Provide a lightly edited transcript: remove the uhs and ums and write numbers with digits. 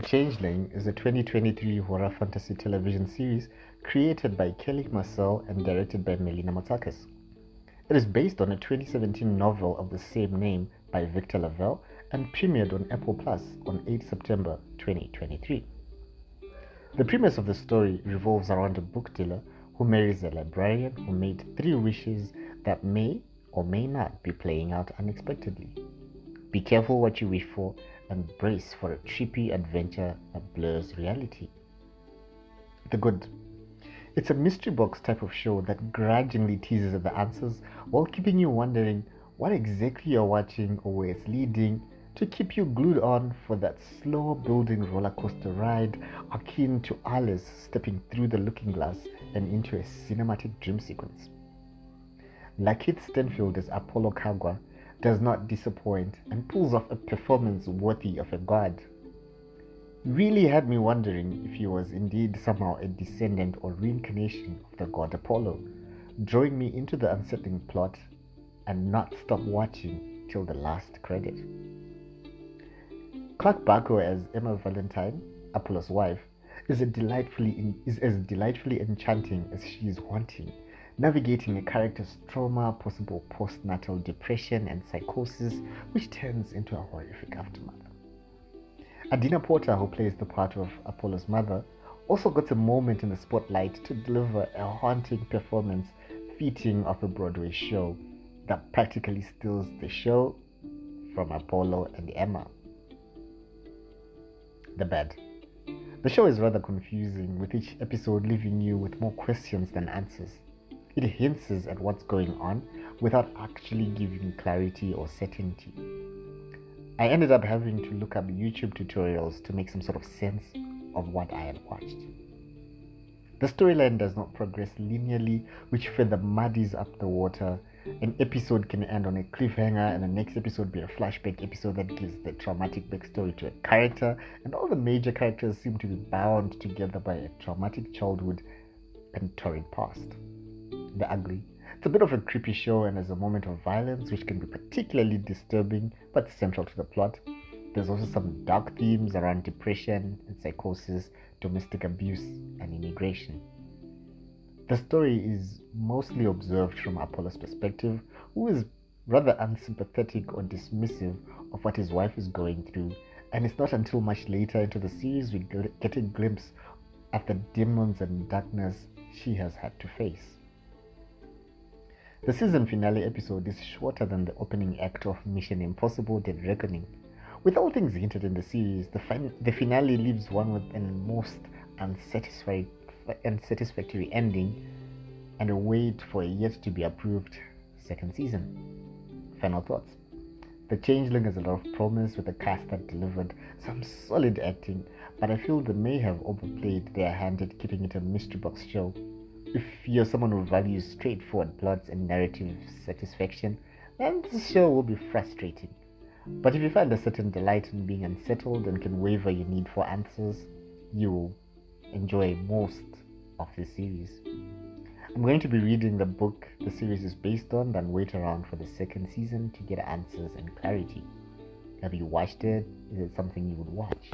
Changeling is a 2023 horror fantasy television series created by Kelly Marcel and directed by Melina Motakis. It is based on a 2017 novel of the same name by Victor Lavelle and premiered on Apple Plus on 8 September 2023. The premise of the story revolves around a book dealer who marries a librarian who made 3 wishes that may or may not be playing out unexpectedly. Be careful what you wish for and brace for a trippy adventure that blurs reality. The Good. It's a mystery box type of show that grudgingly teases at the answers while keeping you wondering what exactly you're watching or where it's leading, to keep you glued on for that slow building roller coaster ride akin to Alice stepping through the looking glass and into a cinematic dream sequence. LaKeith Stanfield as Apollo Kagwa does not disappoint and pulls off a performance worthy of a god. Really had me wondering if he was indeed somehow a descendant or reincarnation of the god Apollo, drawing me into the unsettling plot and not stop watching till the last credit. Clark Backo as Emma Valentine, Apollo's wife, is as delightfully enchanting as she is haunting, navigating a character's trauma, possible postnatal depression and psychosis, which turns into a horrific aftermath. Adina Porter, who plays the part of Apollo's mother, also got a moment in the spotlight to deliver a haunting performance fitting of a Broadway show that practically steals the show from Apollo and Emma. The Bad. The show is rather confusing, with each episode leaving you with more questions than answers. It hints at what's going on without actually giving clarity or certainty. I ended up having to look up YouTube tutorials to make some sort of sense of what I had watched. The storyline does not progress linearly, which further muddies up the water. An episode can end on a cliffhanger and the next episode be a flashback episode that gives the traumatic backstory to a character, and all the major characters seem to be bound together by a traumatic childhood and torrid past. The Ugly. It's a bit of a creepy show and has a moment of violence which can be particularly disturbing but central to the plot. There's also some dark themes around depression and psychosis, domestic abuse and immigration. The story is mostly observed from Apollo's perspective, who is rather unsympathetic or dismissive of what his wife is going through, and it's not until much later into the series we get a glimpse at the demons and darkness she has had to face. The season finale episode is shorter than the opening act of Mission Impossible: Dead Reckoning. With all things hinted in the series, the finale leaves one with a most unsatisfactory ending and a wait for a yet to be approved second season. Final thoughts. The Changeling has a lot of promise with a cast that delivered some solid acting, but I feel they may have overplayed their hand at keeping it a mystery box show. If you're someone who values straightforward plots and narrative satisfaction, then this show will be frustrating. But if you find a certain delight in being unsettled and can waver your need for answers, you will enjoy most of the series. I'm going to be reading the book the series is based on, then wait around for the second season to get answers and clarity. Have you watched it? Is it something you would watch?